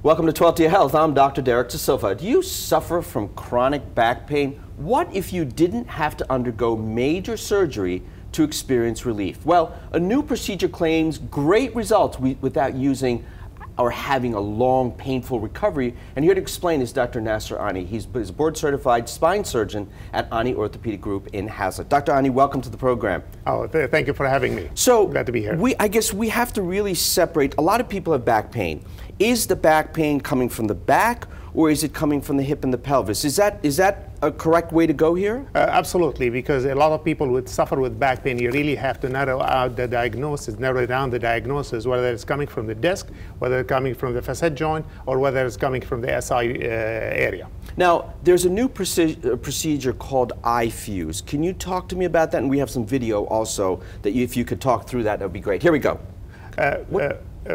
Welcome to 12 to Your Health. I'm Dr. Derek DeSilva. Do you suffer from chronic back pain? What if you didn't have to undergo major surgery to experience relief? Well, a new procedure claims great results without using or having a long, painful recovery. And here to explain is Dr. Nasser Ani. He's a board-certified spine surgeon at Ani Orthopedic Group in Hazlet. Dr. Ani, welcome to the program. Oh, thank you for having me. So, glad to be here. I guess we have to really separate. A lot of people have back pain. Is the back pain coming from the back, or is it coming from the hip and the pelvis? Is that a correct way to go here? Absolutely, because a lot of people would suffer with back pain. You really have to narrow out the diagnosis, narrow down the diagnosis, whether it's coming from the disc, whether it's coming from the facet joint, or whether it's coming from the SI area. Now, there's a new procedure called iFuse. Can you talk to me about that? And we have some video also that if you could talk through that would be great. Here we go.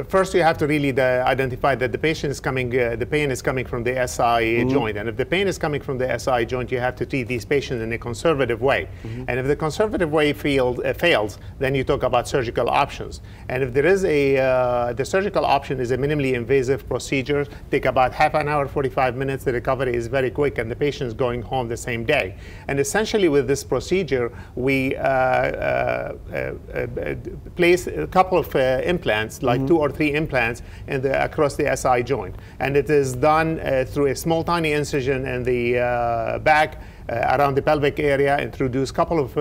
First, you have to really identify that the patient is coming, the pain is coming from the SI joint. And if the pain is coming from the SI joint, you have to treat these patients in a conservative way. And if the conservative way fails, then you talk about surgical options. And if there is the surgical option is a minimally invasive procedure, take about half an hour, 45 minutes. The recovery is very quick, and the patient is going home the same day. And essentially, with this procedure, we place a couple of implants, like 2 or 3 implants across the SI joint. And it is done through a small, tiny incision in the back around the pelvic area, introduce a couple of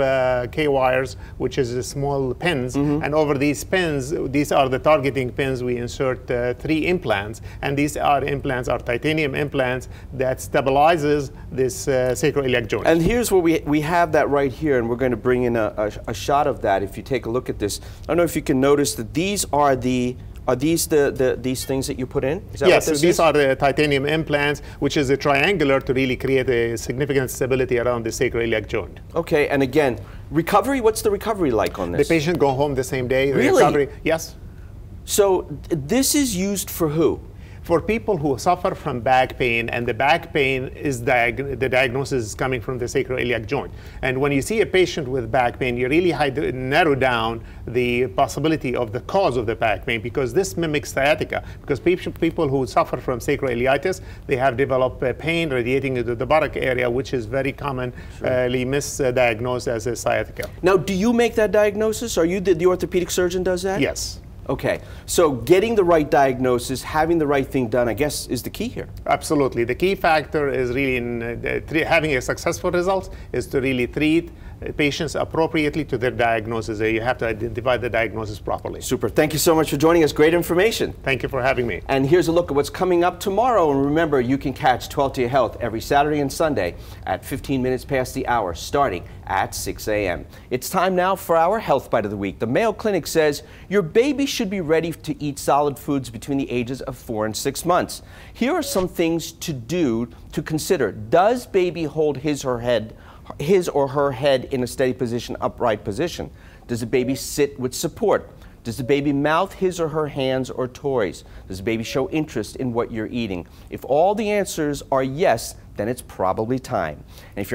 K-wires, which is small pins. And over these pins, these are the targeting pins, we insert 3 implants. And these implants are titanium implants that stabilizes this sacroiliac joint. And here's where we have that right here, and we're going to bring in a shot of that. If you take a look at this, I don't know if you can notice that these are these things that you put in? Is that yes, what this these is? are the titanium implants, which is a triangular to really create a significant stability around the sacroiliac joint. Okay, and again, recovery, what's the recovery like on this? The patient go home the same day. Really? The recovery, yes. So this is used for who? For people who suffer from back pain, and the back pain is the diagnosis is coming from the sacroiliac joint. And when you see a patient with back pain, you really narrow down the possibility of the cause of the back pain, because this mimics sciatica. Because people who suffer from sacroiliitis, they have developed pain radiating into the buttock area, which is very commonly misdiagnosed as a sciatica. Now, do you make that diagnosis? Are you the orthopedic surgeon does that? Yes. Okay, so getting the right diagnosis, having the right thing done, I guess, is the key here. Absolutely. The key factor is really in having a successful result is to really treat patients appropriately to their diagnosis. You have to identify the diagnosis properly. Super. Thank you so much for joining us. Great information. Thank you for having me. And here's a look at what's coming up tomorrow. And remember, you can catch 12 to Your Health every Saturday and Sunday at 15 minutes past the hour, starting at 6 a.m. It's time now for our Health Bite of the Week. The Mayo Clinic says your baby should be ready to eat solid foods between the ages of 4 and 6 months. Here are some things to consider. Does baby hold his or her head in a steady position, upright position? Does the baby sit with support? Does the baby mouth his or her hands or toys? Does the baby show interest in what you're eating? If all the answers are yes, then it's probably time. And if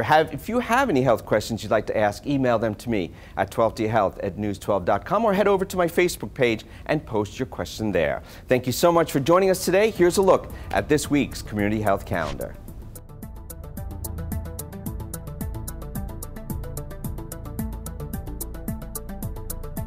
you have any health questions you'd like to ask, email them to me at 12toyourhealth@news12.com, or head over to my Facebook page and post your question there. Thank you so much for joining us today. Here's a look at this week's Community Health Calendar.